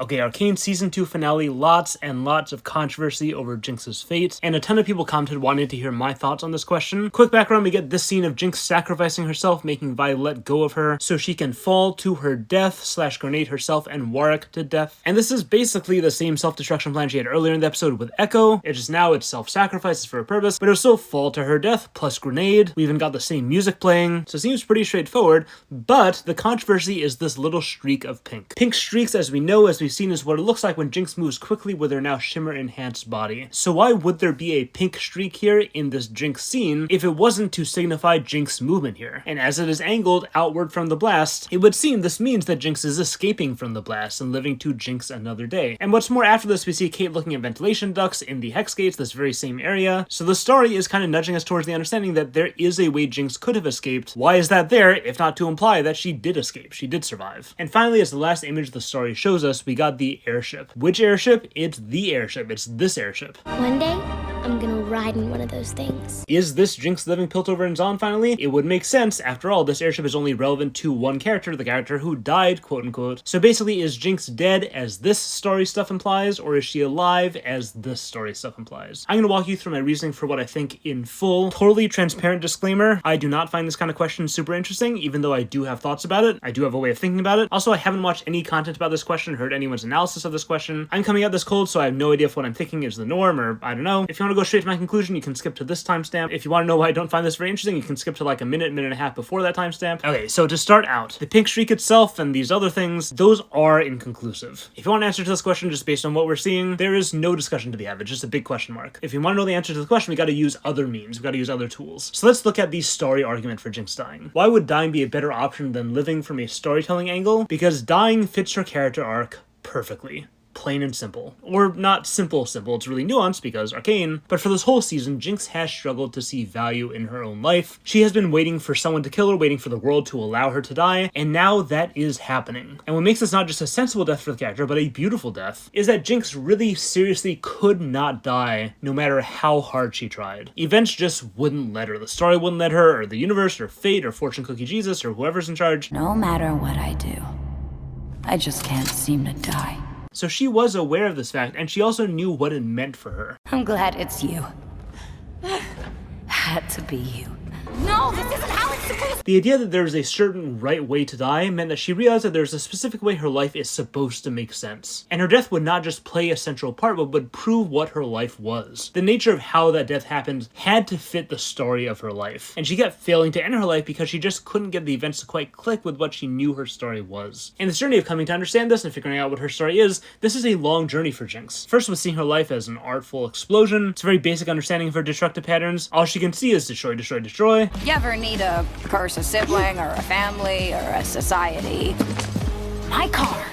Okay, Arcane Season 2 finale, lots and lots of controversy over Jinx's fate, and a ton of people commented wanting to hear my thoughts on this question. Quick background, we get this scene of Jinx sacrificing herself, making Vi let go of her, so she can fall to her death, / grenade herself and Warwick to death. And this is basically the same self-destruction plan she had earlier in the episode with Ekko. It's just now it's self-sacrifice for a purpose, but it'll still fall to her death, plus grenade. We even got the same music playing, so it seems pretty straightforward, but the controversy is this little streak of pink. Pink streaks, as we know, as we've seen, is what it looks like when Jinx moves quickly with her now shimmer-enhanced body. So why would there be a pink streak here in this Jinx scene if it wasn't to signify Jinx movement here? And as it is angled outward from the blast, it would seem this means that Jinx is escaping from the blast and living to Jinx another day. And what's more, after this, we see Kate looking at ventilation ducts in the hex gates, this very same area. So the story is kind of nudging us towards the understanding that there is a way Jinx could have escaped. Why is that there, if not to imply that she did escape, she did survive? And finally, as the last image the story shows us, we got the airship. Which airship? It's the airship. It's this airship. One day, I'm gonna ride in one of those things. Is this Jinx living Piltover and Zaun finally? It would make sense. After all, this airship is only relevant to one character, the character who died, quote unquote. So basically, is Jinx dead as this story stuff implies, or is she alive as this story stuff implies? I'm gonna walk you through my reasoning for what I think in full. Totally transparent disclaimer, I do not find this kind of question super interesting, even though I do have thoughts about it. I do have a way of thinking about it. Also, I haven't watched any content about this question, heard anyone's analysis of this question. I'm coming out this cold, so I have no idea if what I'm thinking is the norm, or I don't know. If you want to go straight to my conclusion, you can skip to this timestamp. If you want to know why I don't find this very interesting, you can skip to like a minute and a half before that timestamp. Okay, so to start out, the pink streak itself and these other things, those are inconclusive. If you want an answer to this question just based on what we're seeing, there is no discussion to be had. It's just a big question mark. If you want to know the answer to the question, we got to use other means. We got to use other tools. So let's look at the story argument for Jinx dying. Why would dying be a better option than living from a storytelling angle? Because dying fits her character arc perfectly. Plain and simple. Or not simple, it's really nuanced because Arcane, but for this whole season, Jinx has struggled to see value in her own life. She has been waiting for someone to kill her, waiting for the world to allow her to die, and now that is happening. And what makes this not just a sensible death for the character, but a beautiful death, is that Jinx really seriously could not die no matter how hard she tried. Events just wouldn't let her. The story wouldn't let her, or the universe, or fate, or fortune cookie Jesus, or whoever's in charge. No matter what I do, I just can't seem to die. So she was aware of this fact, and she also knew what it meant for her. I'm glad it's you. Had to be you. No, this isn't how it's supposed to. The idea that there is a certain right way to die meant that she realized that there's a specific way her life is supposed to make sense. And her death would not just play a central part, but would prove what her life was. The nature of how that death happened had to fit the story of her life. And she kept failing to end her life because she just couldn't get the events to quite click with what she knew her story was. In this journey of coming to understand this and figuring out what her story is, this is a long journey for Jinx. First was seeing her life as an artful explosion. It's a very basic understanding of her destructive patterns. All she can see is destroy, destroy, destroy. You ever need to curse a sibling or a family or a society? My card.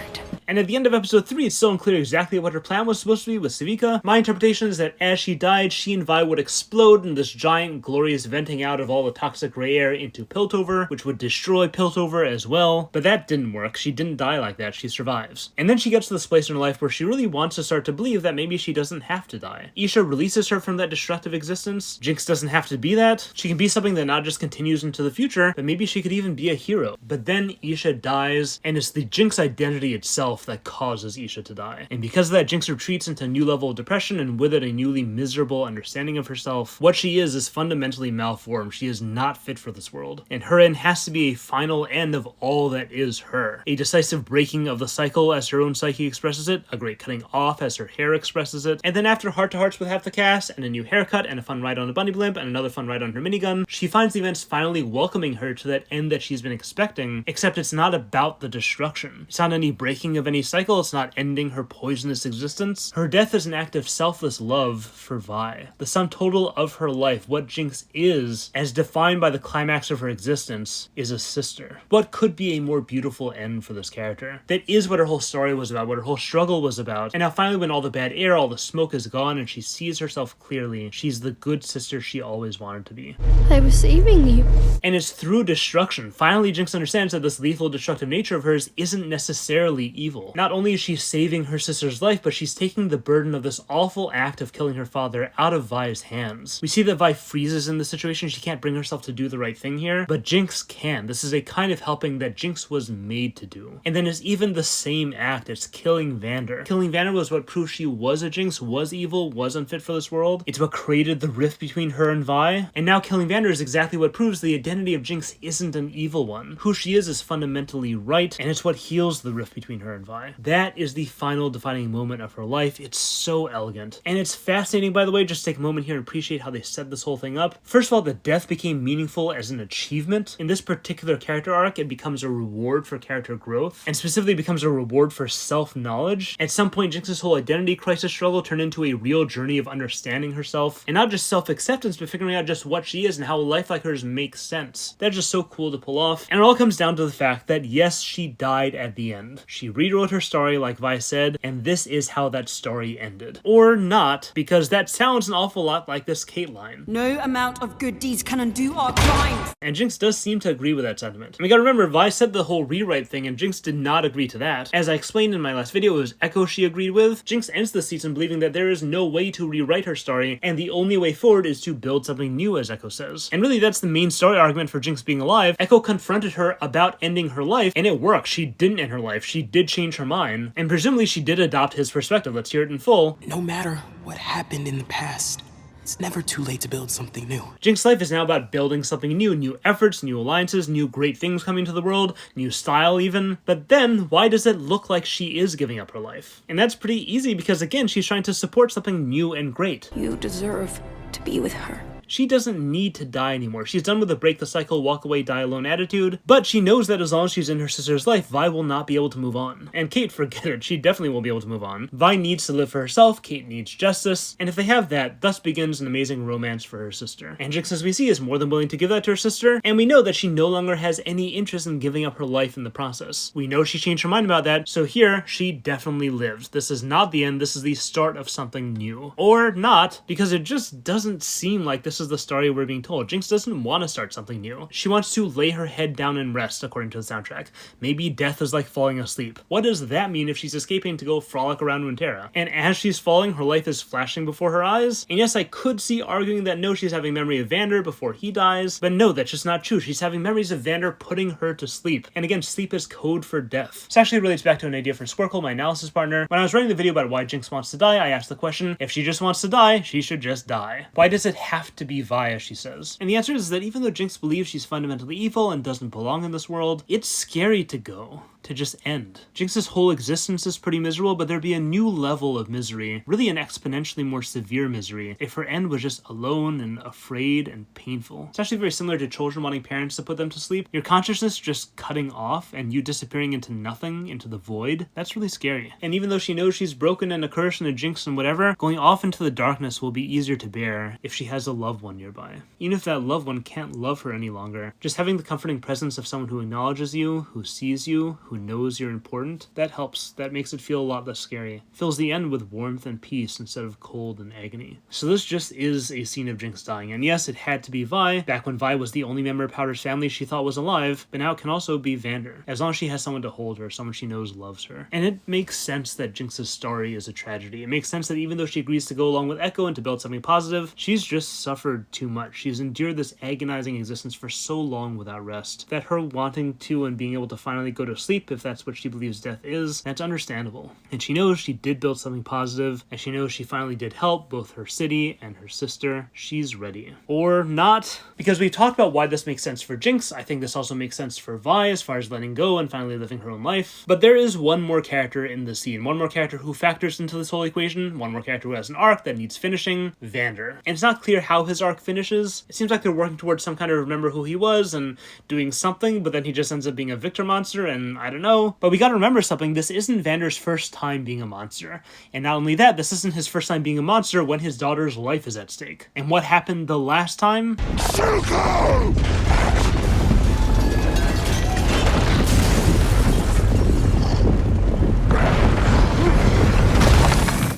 And at the end of episode 3, it's still unclear exactly what her plan was supposed to be with Civica. My interpretation is that as she died, she and Vi would explode in this giant, glorious venting out of all the toxic gray air into Piltover, which would destroy Piltover as well. But that didn't work. She didn't die like that. She survives. And then she gets to this place in her life where she really wants to start to believe that maybe she doesn't have to die. Isha releases her from that destructive existence. Jinx doesn't have to be that. She can be something that not just continues into the future, but maybe she could even be a hero. But then Isha dies, and it's the Jinx identity itself that causes Isha to die. And because of that, Jinx retreats into a new level of depression, and with it a newly miserable understanding of herself. What she is fundamentally malformed. She is not fit for this world. And her end has to be a final end of all that is her. A decisive breaking of the cycle as her own psyche expresses it, a great cutting off as her hair expresses it, and then after heart-to-hearts with half the cast, and a new haircut, and a fun ride on a bunny blimp, and another fun ride on her minigun, she finds the events finally welcoming her to that end that she's been expecting, except it's not about the destruction. It's not any breaking of any cycle, it's not ending her poisonous existence. Her death is an act of selfless love for Vi. The sum total of her life, what Jinx is, as defined by the climax of her existence, is a sister. What could be a more beautiful end for this character? That is what her whole story was about, what her whole struggle was about. And now finally, when all the bad air, all the smoke is gone, and she sees herself clearly, she's the good sister she always wanted to be. I was saving you. And it's through destruction. Finally, Jinx understands that this lethal, destructive nature of hers isn't necessarily evil. evil. Not only is she saving her sister's life, but she's taking the burden of this awful act of killing her father out of Vi's hands. We see that Vi freezes in the situation. She can't bring herself to do the right thing here, but Jinx can. This is a kind of helping that Jinx was made to do. And then it's even the same act. It's killing Vander. Killing Vander was what proved she was a Jinx, was evil, was unfit for this world. It's what created the rift between her and Vi. And now killing Vander is exactly what proves the identity of Jinx isn't an evil one. Who she is fundamentally right, and it's what heals the rift between her and Vi. That is the final defining moment of her life. It's so elegant. And it's fascinating, by the way, just take a moment here and appreciate how they set this whole thing up. First of all, the death became meaningful as an achievement. In this particular character arc, it becomes a reward for character growth, and specifically becomes a reward for self-knowledge. At some point, Jinx's whole identity crisis struggle turned into a real journey of understanding herself, and not just self-acceptance, but figuring out just what she is and how a life like hers makes sense. That's just so cool to pull off, and it all comes down to the fact that yes, she died at the end. She rewrote her story like Vi said, and this is how that story ended. Or not, because that sounds an awful lot like this Kate line. No amount of good deeds can undo our crimes. And Jinx does seem to agree with that sentiment. And we gotta remember, Vi said the whole rewrite thing, and Jinx did not agree to that. As I explained in my last video, it was Ekko she agreed with. Jinx ends the season believing that there is no way to rewrite her story, and the only way forward is to build something new, as Ekko says. And really, that's the main story argument for Jinx being alive. Ekko confronted her about ending her life, and it worked. She didn't end her life. She did change her mind, and presumably she did adopt his perspective. Let's hear it in full. No matter what happened in the past, it's never too late to build something new. Jinx's life is now about building something new. New efforts, new alliances, new great things coming to the world, new style even. But then, why does it look like she is giving up her life? And that's pretty easy because, again, she's trying to support something new and great. You deserve to be with her. She doesn't need to die anymore. She's done with the break the cycle, walk away, die alone attitude, but she knows that as long as she's in her sister's life, Vi will not be able to move on. And Kate, forget it, she definitely won't be able to move on. Vi needs to live for herself, Kate needs justice, and if they have that, thus begins an amazing romance for her sister. And Jinx, as we see, is more than willing to give that to her sister, and we know that she no longer has any interest in giving up her life in the process. We know she changed her mind about that, so here, she definitely lived. This is not the end, this is the start of something new. Or not, because it just doesn't seem like this is the story we're being told. Jinx doesn't want to start something new. She wants to lay her head down and rest, according to the soundtrack. Maybe death is like falling asleep. What does that mean if she's escaping to go frolic around Runeterra? And as she's falling, her life is flashing before her eyes? And yes, I could see arguing that no, she's having memory of Vander before he dies, but no, that's just not true. She's having memories of Vander putting her to sleep. And again, sleep is code for death. This actually relates back to an idea from Squircle, my analysis partner. When I was writing the video about why Jinx wants to die, I asked the question, if she just wants to die, she should just die. Why does it have to be Vi, as she says? And the answer is that even though Jinx believes she's fundamentally evil and doesn't belong in this world, it's scary to go. To just end. Jinx's whole existence is pretty miserable, but there'd be a new level of misery, really an exponentially more severe misery, if her end was just alone and afraid and painful. It's actually very similar to children wanting parents to put them to sleep. Your consciousness just cutting off and you disappearing into nothing, into the void. That's really scary. And even though she knows she's broken and a curse and a jinx and whatever, going off into the darkness will be easier to bear if she has a loved one nearby. Even if that loved one can't love her any longer, just having the comforting presence of someone who acknowledges you, who sees you, who knows you're important, that helps. That makes it feel a lot less scary. Fills the end with warmth and peace instead of cold and agony. So this just is a scene of Jinx dying. And yes, it had to be Vi. Back when Vi was the only member of Powder's family she thought was alive, but now it can also be Vander. As long as she has someone to hold her, someone she knows loves her. And it makes sense that Jinx's story is a tragedy. It makes sense that even though she agrees to go along with Ekko and to build something positive, she's just suffered too much. She's endured this agonizing existence for so long without rest, that her wanting to and being able to finally go to sleep, if that's what she believes death is, that's understandable. And she knows she did build something positive, and she knows she finally did help both her city and her sister. She's ready. Or not, because we've talked about why this makes sense for Jinx. I think this also makes sense for Vi as far as letting go and finally living her own life. But there is one more character in the scene, one more character who factors into this whole equation, one more character who has an arc that needs finishing, Vander. And it's not clear how his arc finishes. It seems like they're working towards some kind of remember who he was and doing something, but then he just ends up being a victor monster, and I don't know. But we gotta remember something, this isn't Vander's first time being a monster. And not only that, this isn't his first time being a monster when his daughter's life is at stake. And what happened the last time?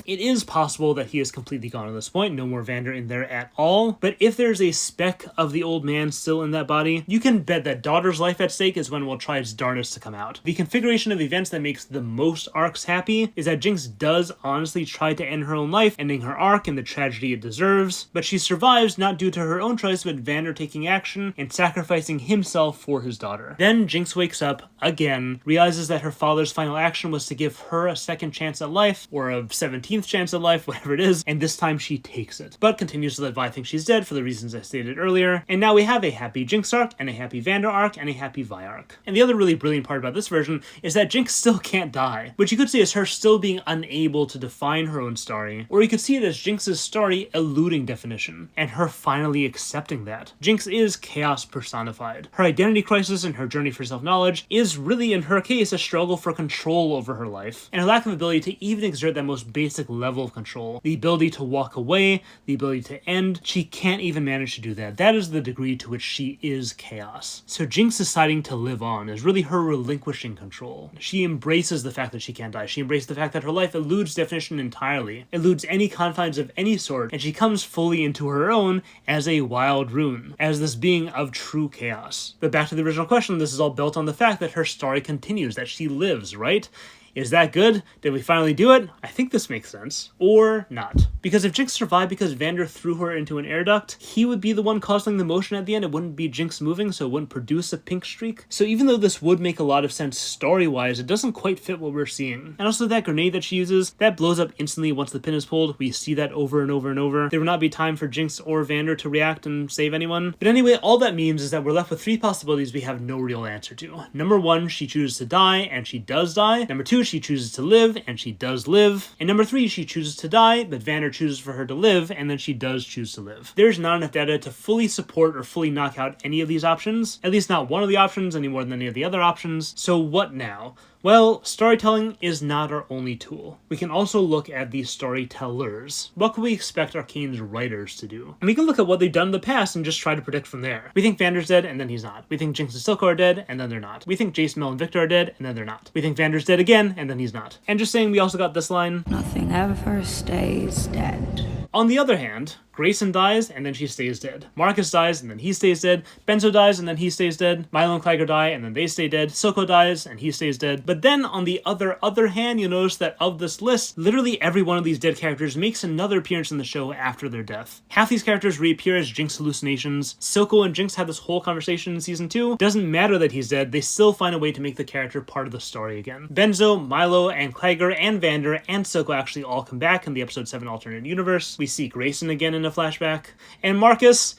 It is possible that he is completely gone at this point, no more Vander in there at all, but if there's a speck of the old man still in that body, you can bet that daughter's life at stake is when we'll try its darnest to come out. The configuration of events that makes the most arcs happy is that Jinx does honestly try to end her own life, ending her arc in the tragedy it deserves, but she survives not due to her own choice, but Vander taking action and sacrificing himself for his daughter. Then Jinx wakes up again, realizes that her father's final action was to give her a second chance at life, or a 17th chance at life, whatever it is, and this time she takes it, but continues to let Vi think she's dead for the reasons I stated earlier, and now we have a happy Jinx arc, and a happy Vander arc, and a happy Vi arc. And the other really brilliant part about this version is that Jinx still can't die, which you could see as her still being unable to define her own story, or you could see it as Jinx's story eluding definition, and her finally accepting that. Jinx is chaos personified. Her identity crisis and her journey for self-knowledge is really, in her case, a struggle for control over her life, and her lack of ability to even exert that most basic level of control, the ability to walk away, the ability to end. She can't even manage to do that. That is the degree to which she is chaos. So Jinx deciding to live on is really her relinquishing control. She embraces the fact that she can't die. She embraces the fact that her life eludes definition entirely, eludes any confines of any sort, and she comes fully into her own as a wild rune, as this being of true chaos. But back to the original question, this is all built on the fact that her story continues, that she lives, right? Is that good? Did we finally do it? I think this makes sense. Or not. Because if Jinx survived because Vander threw her into an air duct, he would be the one causing the motion at the end. It wouldn't be Jinx moving, so it wouldn't produce a pink streak. So even though this would make a lot of sense story-wise, it doesn't quite fit what we're seeing. And also that grenade that she uses, that blows up instantly once the pin is pulled. We see that over and over and over. There would not be time for Jinx or Vander to react and save anyone. But anyway, all that means is that we're left with three possibilities we have no real answer to. Number one, she chooses to die, and she does die. Number two, she chooses to live, and she does live. And number three, she chooses to die, but Vander chooses for her to live, and then she does choose to live. There's not enough data to fully support or fully knock out any of these options, at least not one of the options any more than any of the other options. So what now? Well, storytelling is not our only tool. We can also look at the storytellers. What can we expect Arcane's writers to do? And we can look at what they've done in the past and just try to predict from there. We think Vander's dead, and then he's not. We think Jinx and Silco are dead, and then they're not. We think Jace, Mel, and Victor are dead, and then they're not. We think Vander's dead again, and then he's not. And just saying, we also got this line. Nothing ever stays dead. On the other hand, Grayson dies, and then she stays dead. Marcus dies, and then he stays dead. Benzo dies, and then he stays dead. Milo and Clegg die, and then they stay dead. Silco dies, and he stays dead. But then, on the other hand, you'll notice that of this list, literally every one of these dead characters makes another appearance in the show after their death. Half these characters reappear as Jinx hallucinations. Silco and Jinx had this whole conversation in Season 2. Doesn't matter that he's dead, they still find a way to make the character part of the story again. Benzo, Milo, and Clegg and Vander and Silco actually all come back in the Episode 7 alternate universe. We see Grayson again in a flashback. And Marcus,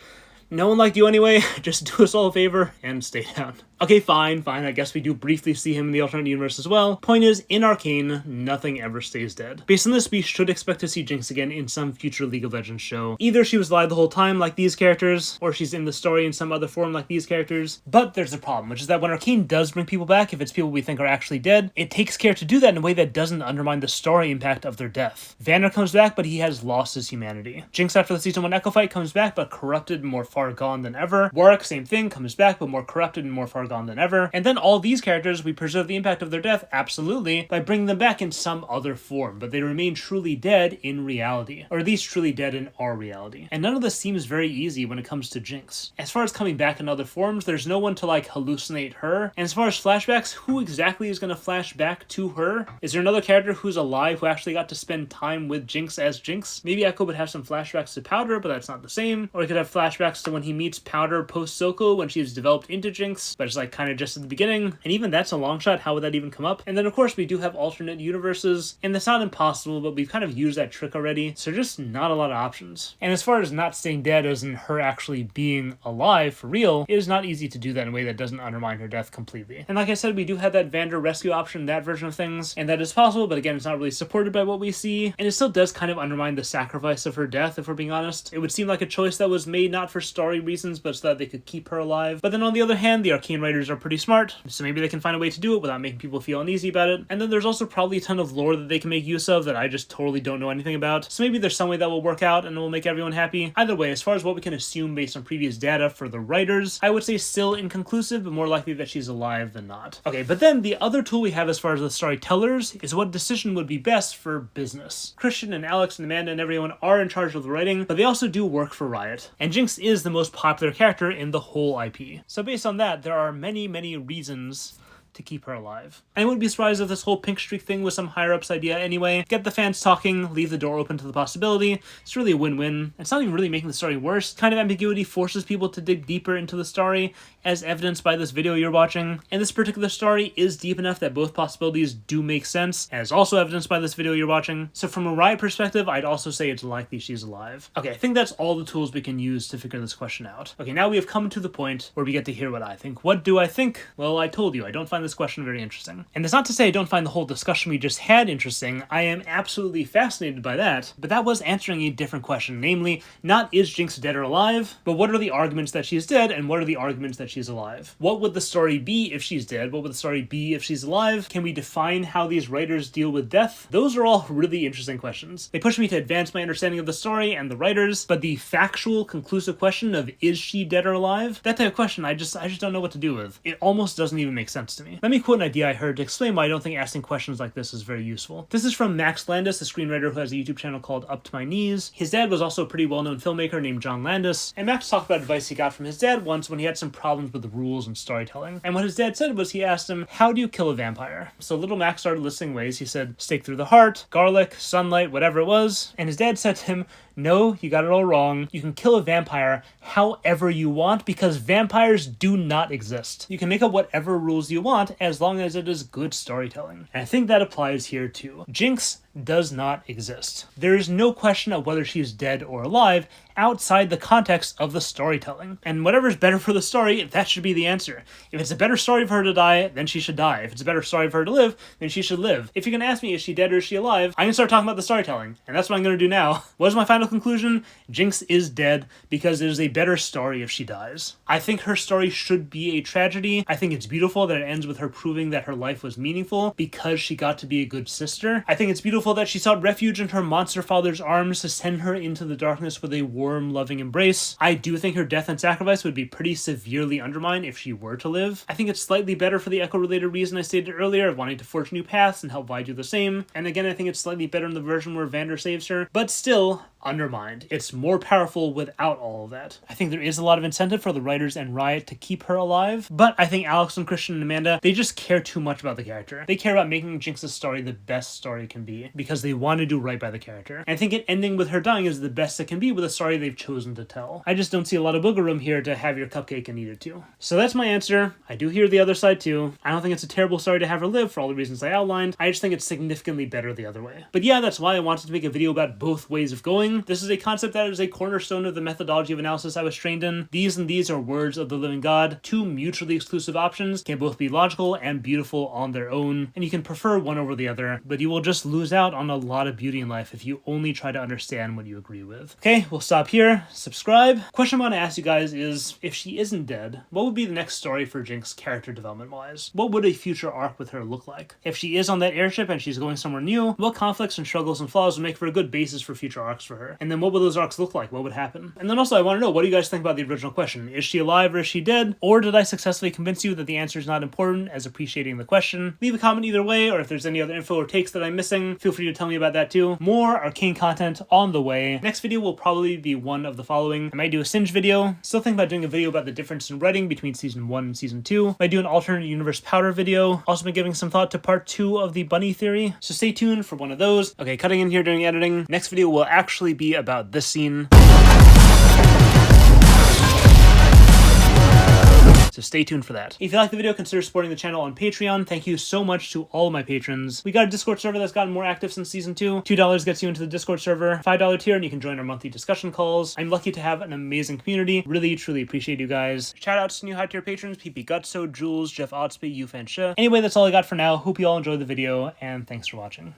no one liked you anyway, just do us all a favor and stay down. Okay, fine, I guess we do briefly see him in the alternate universe as well. Point is, in Arcane, nothing ever stays dead. Based on this, we should expect to see Jinx again in some future League of Legends show. Either she was alive the whole time like these characters, or she's in the story in some other form like these characters. But there's a problem, which is that when Arcane does bring people back, if it's people we think are actually dead, it takes care to do that in a way that doesn't undermine the story impact of their death. Vander comes back, but he has lost his humanity. Jinx after the Season 1 Echo fight comes back, but corrupted and more far gone than ever. Warwick, same thing, comes back, but more corrupted and more far gone than ever. And then all these characters, we preserve the impact of their death, absolutely, by bringing them back in some other form, but they remain truly dead in reality, or at least truly dead in our reality. And none of this seems very easy when it comes to Jinx. As far as coming back in other forms, there's no one to hallucinate her. And as far as flashbacks, who exactly is going to flash back to her? Is there another character who's alive who actually got to spend time with Jinx as Jinx? Maybe Ekko would have some flashbacks to Powder, but that's not the same. Or he could have flashbacks to when he meets Powder post-Silco, when she's developed into Jinx, but it's kind of just at the beginning. And even that's a long shot. How would that even come up? And then of course we do have alternate universes, and that's not impossible, but we've kind of used that trick already, so just not a lot of options. And as far as not staying dead as in her actually being alive for real, it is not easy to do that in a way that doesn't undermine her death completely. And like I said, we do have that Vander rescue option, that version of things, and that is possible, but again, it's not really supported by what we see, and it still does kind of undermine the sacrifice of her death, if we're being honest. It would seem like a choice that was made not for story reasons, but so that they could keep her alive. But then on the other hand, the Arcane writers writers are pretty smart, so maybe they can find a way to do it without making people feel uneasy about it. And then there's also probably a ton of lore that they can make use of that I just totally don't know anything about. So maybe there's some way that will work out and will make everyone happy. Either way, as far as what we can assume based on previous data for the writers, I would say still inconclusive, but more likely that she's alive than not. Okay, but then the other tool we have as far as the storytellers is what decision would be best for business. Christian and Alex and Amanda and everyone are in charge of the writing, but they also do work for Riot. And Jinx is the most popular character in the whole IP. So based on that, there are many reasons to keep her alive. I wouldn't be surprised if this whole pink streak thing was some higher-ups idea anyway. Get the fans talking, leave the door open to the possibility. It's really a win-win. It's not even really making the story worse. Kind of ambiguity forces people to dig deeper into the story, as evidenced by this video you're watching. And this particular story is deep enough that both possibilities do make sense, as also evidenced by this video you're watching. So from a Riot perspective, I'd also say it's likely she's alive. Okay, I think that's all the tools we can use to figure this question out. Okay, now we have come to the point where we get to hear what I think. What do I think? Well, I told you, I don't find this question very interesting. And it's not to say I don't find the whole discussion we just had interesting. I am absolutely fascinated by that, but that was answering a different question, namely, not is Jinx dead or alive, but what are the arguments that she's dead and what are the arguments that she's alive? What would the story be if she's dead? What would the story be if she's alive? Can we define how these writers deal with death? Those are all really interesting questions. They push me to advance my understanding of the story and the writers, but the factual, conclusive question of is she dead or alive? That type of question I just don't know what to do with. It almost doesn't even make sense to me. Let me quote an idea I heard to explain why I don't think asking questions like this is very useful. This is from Max Landis, a screenwriter who has a YouTube channel called Up to My Knees. His dad was also a pretty well-known filmmaker named John Landis, and Max talked about advice he got from his dad once when he had some problems with the rules and storytelling. And what his dad said was he asked him, how do you kill a vampire? So little Max started listing ways. He said, stake through the heart, garlic, sunlight, whatever it was. And his dad said to him, no, you got it all wrong. You can kill a vampire however you want because vampires do not exist. You can make up whatever rules you want as long as it is good storytelling. And I think that applies here too. Jinx does not exist. There is no question of whether she is dead or alive outside the context of the storytelling. And whatever's better for the story, that should be the answer. If it's a better story for her to die, then she should die. If it's a better story for her to live, then she should live. If you're going to ask me, is she dead or is she alive? I'm going to start talking about the storytelling. And that's what I'm going to do now. What is my final conclusion? Jinx is dead because it is a better story if she dies. I think her story should be a tragedy. I think it's beautiful that it ends with her proving that her life was meaningful because she got to be a good sister. I think it's beautiful that she sought refuge in her monster father's arms to send her into the darkness with a warm, loving embrace. I do think her death and sacrifice would be pretty severely undermined if she were to live. I think it's slightly better for the Ekko-related reason I stated earlier of wanting to forge new paths and help Vi do the same. And again, I think it's slightly better in the version where Vander saves her, but still undermined. It's more powerful without all of that. I think there is a lot of incentive for the writers and Riot to keep her alive, but I think Alex and Christian and Amanda, they just care too much about the character. They care about making Jinx's story the best story it can be because they want to do right by the character. And I think it ending with her dying is the best it can be with a story they've chosen to tell. I just don't see a lot of wiggle room here to have your cupcake and eat it too. So that's my answer. I do hear the other side too. I don't think it's a terrible story to have her live for all the reasons I outlined. I just think it's significantly better the other way. But yeah, that's why I wanted to make a video about both ways of going. This is a concept that is a cornerstone of the methodology of analysis I was trained in. These and these are words of the living God. Two mutually exclusive options can both be logical and beautiful on their own, and you can prefer one over the other, but you will just lose out on a lot of beauty in life if you only try to understand what you agree with. Okay, we'll stop here. Subscribe. Question I want to ask you guys is, if she isn't dead, what would be the next story for Jinx character development wise? What would a future arc with her look like? If she is on that airship and she's going somewhere new, what conflicts and struggles and flaws would make for a good basis for future arcs for her? And then what would those arcs look like? What would happen? And then also I want to know, what do you guys think about the original question? Is she alive or is she dead? Or did I successfully convince you that the answer is not important as appreciating the question? Leave a comment either way, or if there's any other info or takes that I'm missing, feel free to tell me about that too. More Arcane content on the way. Next video will probably be one of the following. I might do a Singe video. Still thinking about doing a video about the difference in writing between season 1 and season 2. Might do an alternate universe powder video. Also been giving some thought to part 2 of the bunny theory, so stay tuned for one of those. Okay, cutting in here during editing. Next video will actually be about this scene. So stay tuned for that. If you like the video, consider supporting the channel on Patreon. Thank you so much to all of my patrons. We got a Discord server that's gotten more active since season 2. $2 gets you into the Discord server. $5 tier and you can join our monthly discussion calls. I'm lucky to have an amazing community. Really, truly appreciate you guys. Shout outs to new high tier patrons, PP Gutso, Jules, Jeff Oddsby, Yufan Shi. Anyway, that's all I got for now. Hope you all enjoyed the video and thanks for watching.